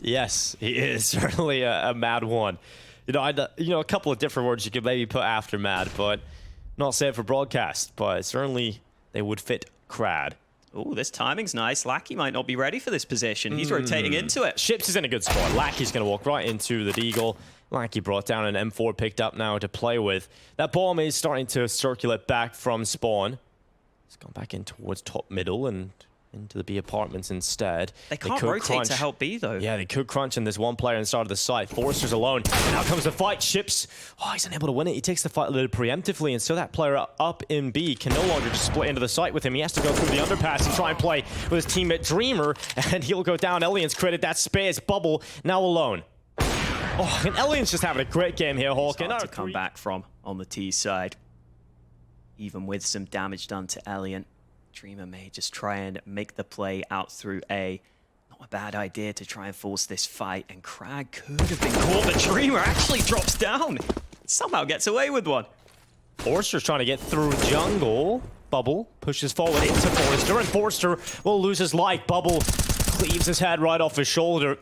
Yes, he is certainly a mad one. A couple of different words you could maybe put after mad, but not safe for broadcast. But certainly they would fit Crad. Oh, this timing's nice. Lackey might not be ready for this position. He's rotating into it. Ships is in a good spot. Lackey's going to walk right into the Deagle. Lackey brought down an M4 picked up now to play with. That bomb is starting to circulate back from spawn. It's gone back in towards top middle and into the B apartments instead. They can't rotate to help B though. Yeah, they could crunch, and there's one player inside of the site. Forrester's alone. And now comes the fight. Ships. Oh, he's unable to win it. He takes the fight a little preemptively, and so that player up in B can no longer just split into the site with him. He has to go through the underpass and try and play with his teammate Dreamer, and he'll go down. Elian's created that space. Bubble now alone. Oh, and Elian's just having a great game here, Hawk. Hard to come back from on the T side. Even with some damage done to Elian, Dreamer may just try and make the play out through A. Not a bad idea to try and force this fight, and Crag could have been caught, but Dreamer actually drops down. Somehow gets away with one. Forrester's trying to get through jungle. Bubble pushes forward into Forrester, and Forrester will lose his life. Bubble cleaves his head right off his shoulder.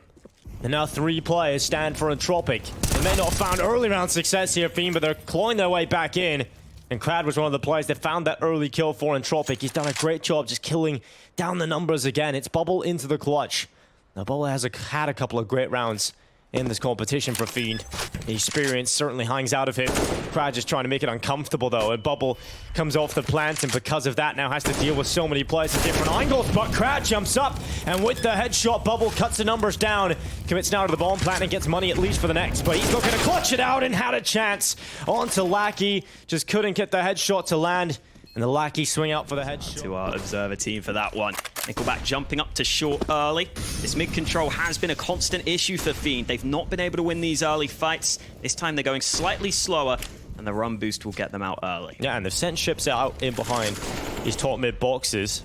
And now 3 players stand for Entropiq. They may not have found early round success here, Fiend, but they're clawing their way back in. And Crad was one of the players that found that early kill for Entropiq. He's done a great job just killing down the numbers again. It's Bubble into the clutch. Now, Bubble has had a couple of great rounds in this competition for Fiend. The experience certainly hangs out of him. Crad just trying to make it uncomfortable, though. And Bubble comes off the plant, and because of that, now has to deal with so many players at different angles. But Crad jumps up, and with the headshot, Bubble cuts the numbers down. Commits now to the bomb plant and gets money at least for the next. But he's looking to clutch it out and had a chance. On to Lackey. Just couldn't get the headshot to land. And the Lackey swing out for the headshot. To our observer team for that one. Nickelback jumping up to short early. This mid control has been a constant issue for Fiend. They've not been able to win these early fights. This time they're going slightly slower, and the run boost will get them out early. Yeah, and they've sent Ships out in behind these top mid boxes.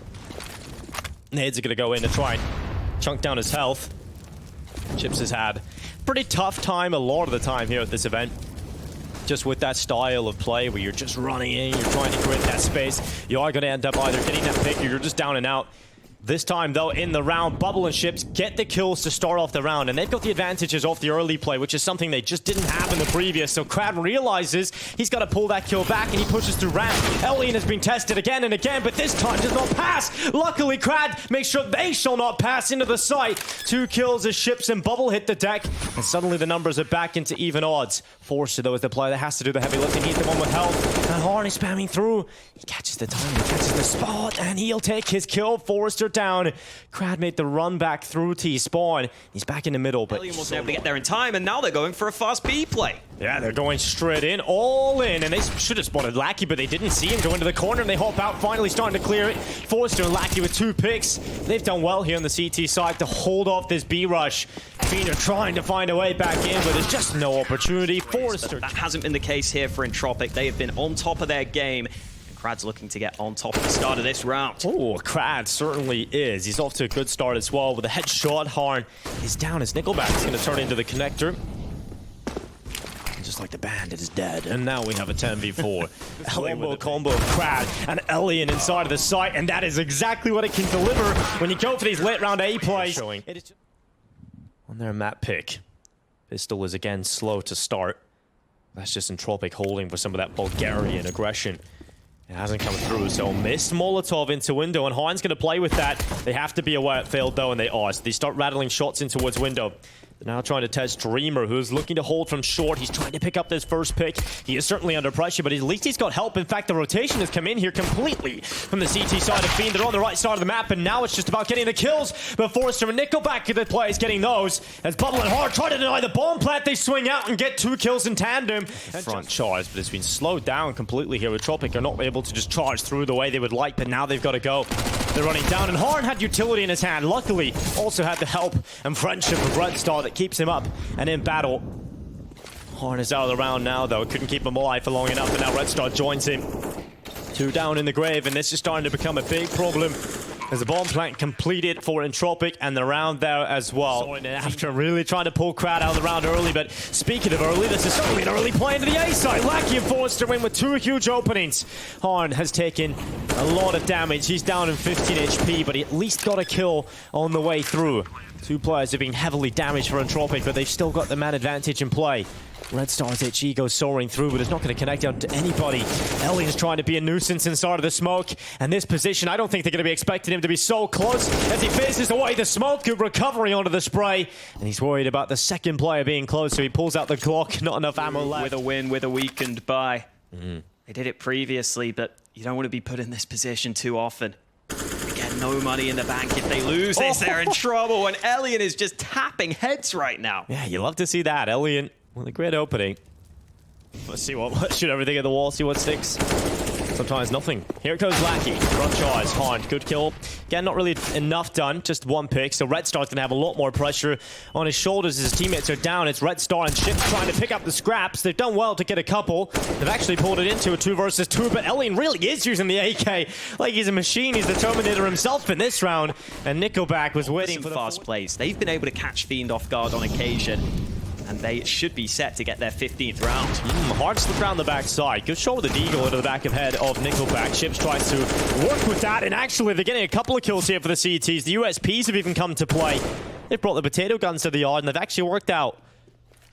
Nades are going to go in to try and chunk down his health. Ships has had a pretty tough time a lot of the time here at this event. Just with that style of play where you're just running in, you're trying to create that space, you are going to end up either getting that pick or you're just down and out. This time, though, in the round, Bubble and Ships get the kills to start off the round, and they've got the advantages off the early play, which is something they just didn't have in the previous. So Crad realizes he's got to pull that kill back, and he pushes through ramp. Elian has been tested again and again, but this time does not pass. Luckily, Crad makes sure they shall not pass into the site. 2 kills as Ships and Bubble hit the deck, and suddenly the numbers are back into even odds. Forrester, though, is the player that has to do the heavy lifting. He's the one with health, and Horn is spamming through. He catches the time, he catches the spot, and he'll take his kill. Forrester down. Crad made the run back through T-spawn. He's back in the middle, but Elian wasn't able to get there in time, and now they're going for a fast B play. Yeah, they're going straight in, all in, and they should have spotted Lackey, but they didn't see him go into the corner, and they hop out, finally starting to clear it. Forrester and Lackey with 2 picks. They've done well here on the CT side to hold off this B rush. Fiend are trying to find a way back in, but there's just no opportunity. Forrester. That hasn't been the case here for Entropiq. They have been on top of their game. Crad's looking to get on top at the start of this round. Oh, Crad certainly is. He's off to a good start as well with a headshot. Harn is down as Nickelback is going to turn into the connector. And just like the bandit is dead. And now we have a 10v4. Elbow combo of Crad and Elian inside of the site. And that is exactly what it can deliver when you go for these late round A plays. On their map pick. Pistol is again slow to start. That's just Entropiq holding for some of that Bulgarian aggression. It hasn't come through, so missed Molotov into window, and Hein's going to play with that. They have to be aware it failed, though, and they are. So they start rattling shots in towards window. They're now trying to test Dreamer, who's looking to hold from short. He's trying to pick up this first pick. He is certainly under pressure, but at least he's got help. In fact, the rotation has come in here completely from the CT side of Fiend. They're on the right side of the map, and now it's just about getting the kills. But Forrester and Nickelback to the play is getting those. As Bubble and Hard try to deny the bomb plant, they swing out and get 2 kills in tandem. Front charge, but it's been slowed down completely here. Entropiq are not able to just charge through the way they would like, but now they've got to go. They're running down, and Horn had utility in his hand. Luckily, also had the help and friendship of Red Star that keeps him up and in battle. Horn is out of the round now, though. Couldn't keep him alive for long enough, and now Red Star joins him. 2 down in the grave, and this is starting to become a big problem As the bomb plant completed for Entropiq and the round there as well. After really trying to pull Crad out of the round early, but speaking of early, this is certainly an early play into the A side. Lackey and Forrester win with 2 huge openings. Harn has taken a lot of damage. He's down in 15 HP, but he at least got a kill on the way through. 2 players have been heavily damaged for Entropiq, but they've still got the man advantage in play. Red Star's HE goes soaring through, but it's not going to connect out to anybody. Ellion's trying to be a nuisance inside of the smoke. And this position, I don't think they're going to be expecting him to be so close as he faces away the smoke. Good recovery onto the spray. And he's worried about the second player being close, so he pulls out the Glock. Not enough ammo left. With a win, with a weakened buy. They did it previously, but you don't want to be put in this position too often. They get no money in the bank. If they lose this, they're in trouble. And Ellion is just tapping heads right now. Yeah, you love to see that. Ellion with a great opening. Let's see what shoot everything at the wall, see what sticks. Sometimes nothing. Here it goes Lackey. Front charge. Harn. Good kill. Again, not really enough done. Just 1 pick. So Red Star's going to have a lot more pressure on his shoulders as his teammates are down. It's Red Star and Ship trying to pick up the scraps. They've done well to get a couple. They've actually pulled it into a 2 versus 2. But Ellion really is using the AK like he's a machine. He's the Terminator himself in this round. And Nickelback was waiting for the fast plays. They've been able to catch Fiend off guard on occasion. And they should be set to get their 15th round. Hard slip around the backside. Good shot with the deagle into the back of head of Nickelback. Ships tries to work with that, and actually they're getting a couple of kills here for the CTs. The USPs have even come to play. They've brought the potato guns to the yard, and they've actually worked out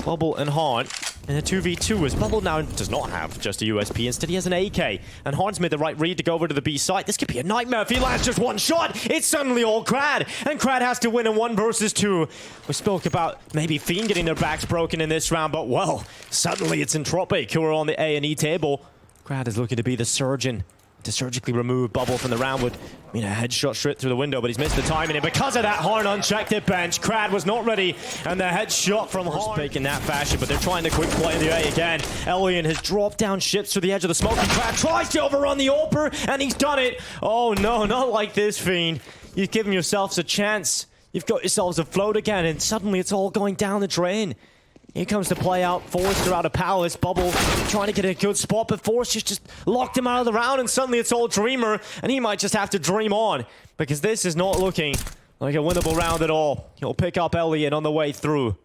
Bubble and Harn in a 2v2 as Bubble now does not have just a USP. Instead, he has an AK. And Harn's made the right read to go over to the B site. This could be a nightmare if he lands just 1 shot. It's suddenly all Crad. And Crad has to win in 1 versus 2. We spoke about maybe Fiend getting their backs broken in this round, but well, suddenly it's Entropiq who are on the A&E table. Crad is looking to be the surgeon to surgically remove Bubble from the round would mean a headshot straight through the window, but he's missed the timing, and because of that, Harn unchecked at bench. Crad was not ready, and the headshot from Harn in that fashion, but they're trying to quick play in the A again. Ellion has dropped down Ships to the edge of the smoke, and Crad tries to overrun the AWPer, and he's done it. Oh no, not like this, Fiend. You've given yourselves a chance. You've got yourselves afloat again, and suddenly it's all going down the drain. Here comes the play out. Forrester out of Palace. Bubble trying to get a good spot, but Forrester's just locked him out of the round, and suddenly it's all Dreamer, and he might just have to dream on, because this is not looking like a winnable round at all. He'll pick up Elliot on the way through.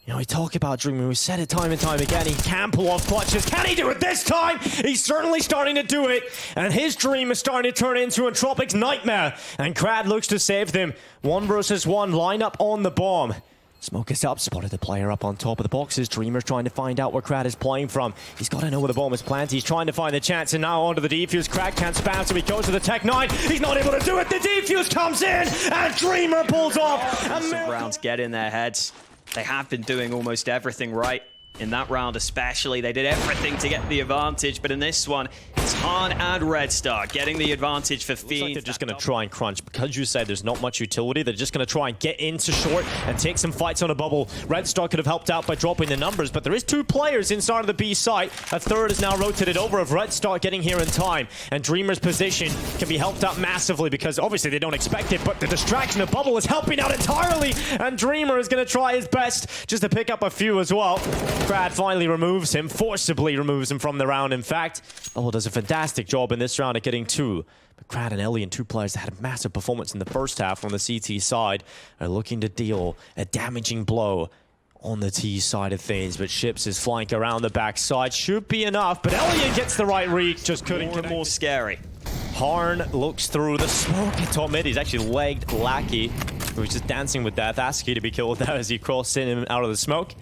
You know, we talk about Dreamer. We said it time and time again. He can pull off clutches. Can he do it this time? He's certainly starting to do it, and his dream is starting to turn into Entropiq's nightmare, and Crad looks to save them. 1 versus 1 lineup on the bomb. Smoke is up, spotted the player up on top of the boxes. Dreamer's trying to find out where Crad is playing from. He's got to know where the bomb is planted. He's trying to find the chance, and now onto the defuse. Crad can't spam, so he goes to the Tech 9. He's not able to do it. The defuse comes in, and Dreamer pulls off. Some rounds get in their heads. They have been doing almost everything right. In that round especially, they did everything to get the advantage, but in this one, it's Harn and Red Star getting the advantage for Fiend. Looks like they're just going to try and crunch. Because you said there's not much utility, they're just going to try and get into short and take some fights on a bubble. Red Star could have helped out by dropping the numbers, but there is 2 players inside of the B site. A third is now rotated over of Red Star getting here in time, and Dreamer's position can be helped out massively because obviously they don't expect it, but the distraction of Bubble is helping out entirely, and Dreamer is going to try his best just to pick up a few as well. Crad finally removes him, forcibly removes him from the round, in fact. Bubble does a fantastic job in this round at getting 2. But Crad and Ellion, 2 players that had a massive performance in the first half from the CT side, are looking to deal a damaging blow on the T side of things. But Ships is flank around the backside. Should be enough, but Ellion gets the right read, just couldn't get more scary. Harn looks through the smoke at top mid. He's actually legged Lackey, who was just dancing with death, asking to be killed there as he crossed in and out of the smoke.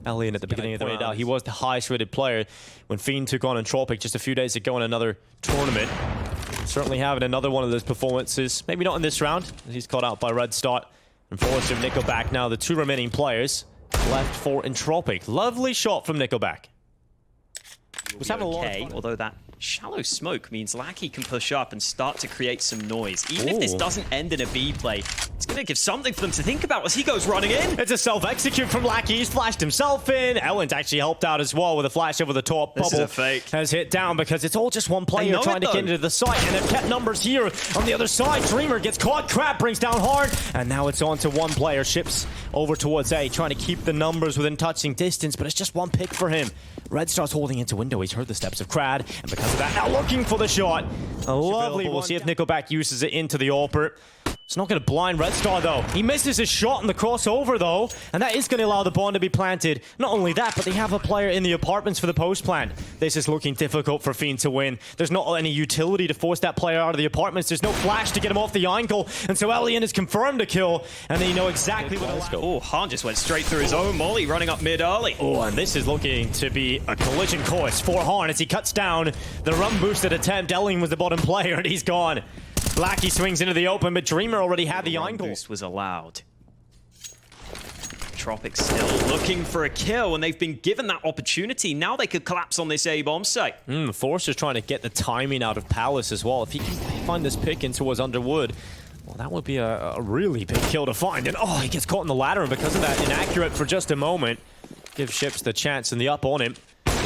Ellion at the beginning of the round, he was the highest rated player when Fiend took on Entropiq just a few days ago in another tournament. Certainly having another one of those performances. Maybe not in this round. He's caught out by Red Star and Forrester and Nickelback. Now the 2 remaining players left for Entropiq. Lovely shot from Nickelback. Was having a lot of fun. Although that shallow smoke means Lackey can push up and start to create some noise. Even if this doesn't end in a B play, it's going to give something for them to think about as he goes running in. It's a self-execute from Lackey. He's flashed himself in. Ellen's actually helped out as well with a flash over the top. This Bubble is a fake. has hit down because it's all just one player trying to get into the site, and they've kept numbers here on the other side. Dreamer gets caught. Crab brings down hard, and now it's on to one player. Ships over towards A, trying to keep the numbers within touching distance, but it's just one pick for him. Red Star's holding into window. He's heard the steps of Crad, and because because of that. Now looking for the shot. A lovely one. We'll see if Nickelback uses it into the AWP. It's not going to blind Red Star, though. He misses his shot on the crossover, though, and that is going to allow the bomb to be planted. Not only that, but they have a player in the apartments for the post plant. This is looking difficult for Fiend to win. There's not any utility to force that player out of the apartments. There's no flash to get him off the angle, and so Alien has confirmed a kill, and they know exactly what to go. Oh, Han just went straight through his own molly, running up mid early. Oh, and this is looking to be a collision course for Han as he cuts down the run-boosted attempt. Alien was the bottom player, and he's gone. Blackie swings into the open, but Dreamer already had the angle. Boost was allowed. Entropiq still looking for a kill, and they've been given that opportunity. Now they could collapse on this A-bomb site. Forcer's trying to get the timing out of Palace as well. If he can find this pick in towards Underwood, well, that would be a really big kill to find. And oh, he gets caught in the ladder, and because of that, inaccurate for just a moment. Give Ships the chance and the up on him.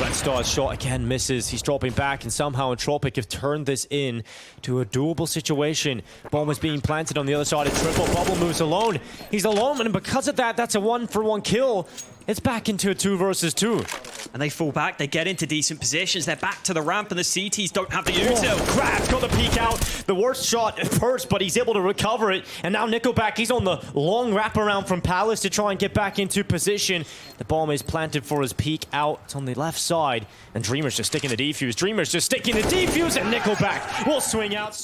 Red Star's shot again misses. He's dropping back, and somehow Entropiq have turned this in to a doable situation. Bomb is being planted on the other side. A triple bubble moves alone. He's alone, and because of that, that's a 1-for-1 kill. It's back into a 2 versus 2. And they fall back. They get into decent positions. They're back to the ramp, and the CTs don't have the util. Crab's got the peek out. The worst shot at first, but he's able to recover it. And now Nickelback, he's on the long wraparound from Palace to try and get back into position. The bomb is planted for his peek out. It's on the left side. And Dreamer's just sticking the defuse. Dreamer's just sticking the defuse, and Nickelback will swing out.